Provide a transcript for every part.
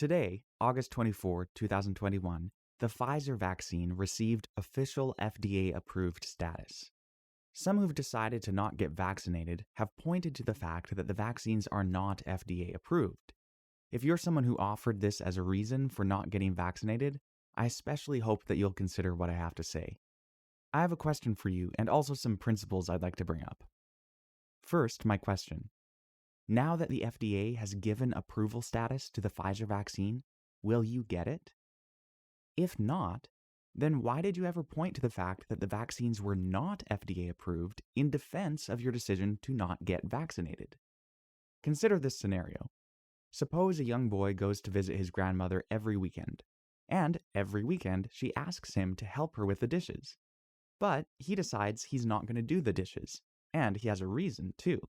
Today, August 24, 2021, the Pfizer vaccine received official FDA-approved status. Some who've decided to not get vaccinated have pointed to the fact that the vaccines are not FDA-approved. If you're someone who offered this as a reason for not getting vaccinated, I especially hope that you'll consider what I have to say. I have a question for you and also some principles I'd like to bring up. First, my question. Now that the FDA has given approval status to the Pfizer vaccine, will you get it? If not, then why did you ever point to the fact that the vaccines were not FDA approved in defense of your decision to not get vaccinated? Consider this scenario. Suppose a young boy goes to visit his grandmother every weekend, and every weekend she asks him to help her with the dishes. But he decides he's not going to do the dishes, and he has a reason too.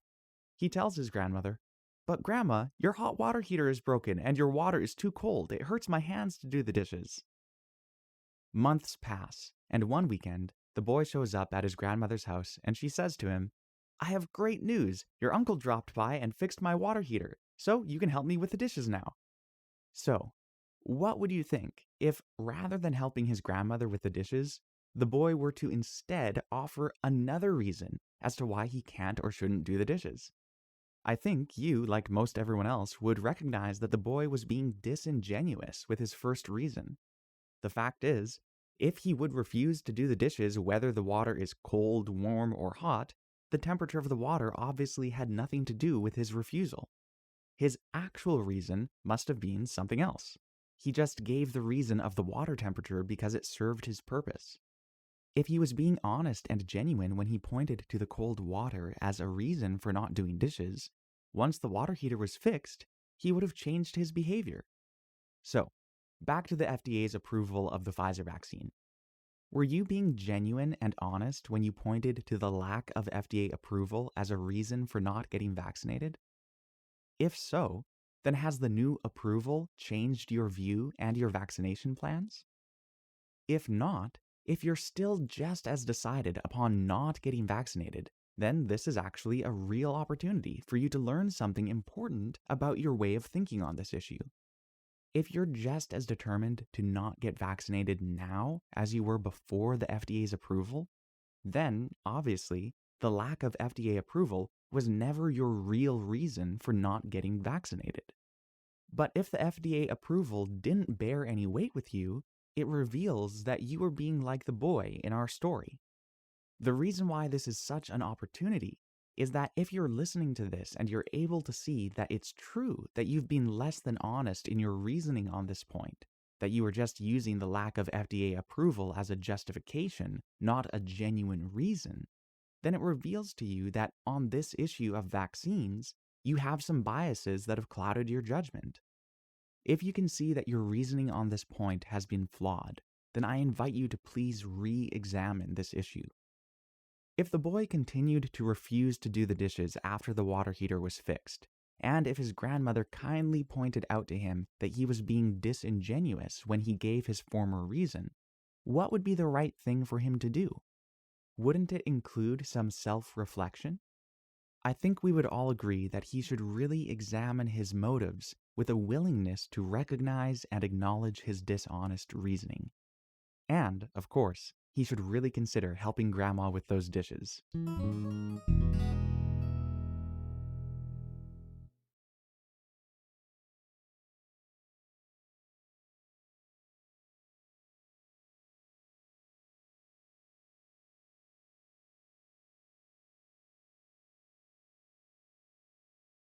He tells his grandmother, "But Grandma, your hot water heater is broken and your water is too cold. It hurts my hands to do the dishes." Months pass, and one weekend, the boy shows up at his grandmother's house and she says to him, "I have great news. Your uncle dropped by and fixed my water heater, so you can help me with the dishes now." So, what would you think if, rather than helping his grandmother with the dishes, the boy were to instead offer another reason as to why he can't or shouldn't do the dishes? I think you, like most everyone else, would recognize that the boy was being disingenuous with his first reason. The fact is, if he would refuse to do the dishes whether the water is cold, warm, or hot, the temperature of the water obviously had nothing to do with his refusal. His actual reason must have been something else. He just gave the reason of the water temperature because it served his purpose. If he was being honest and genuine when he pointed to the cold water as a reason for not doing dishes, once the water heater was fixed, he would have changed his behavior. So, back to the FDA's approval of the Pfizer vaccine. Were you being genuine and honest when you pointed to the lack of FDA approval as a reason for not getting vaccinated? If so, then has the new approval changed your view and your vaccination plans? If not, if you're still just as decided upon not getting vaccinated, then this is actually a real opportunity for you to learn something important about your way of thinking on this issue. If you're just as determined to not get vaccinated now as you were before the FDA's approval, then, obviously, the lack of FDA approval was never your real reason for not getting vaccinated. But if the FDA approval didn't bear any weight with you, it reveals that you were being like the boy in our story. The reason why this is such an opportunity is that if you're listening to this and you're able to see that it's true that you've been less than honest in your reasoning on this point, that you are just using the lack of FDA approval as a justification, not a genuine reason, then it reveals to you that on this issue of vaccines, you have some biases that have clouded your judgment. If you can see that your reasoning on this point has been flawed, then I invite you to please re-examine this issue. If the boy continued to refuse to do the dishes after the water heater was fixed, and if his grandmother kindly pointed out to him that he was being disingenuous when he gave his former reason, what would be the right thing for him to do? Wouldn't it include some self-reflection? I think we would all agree that he should really examine his motives with a willingness to recognize and acknowledge his dishonest reasoning. And, of course, he should really consider helping Grandma with those dishes.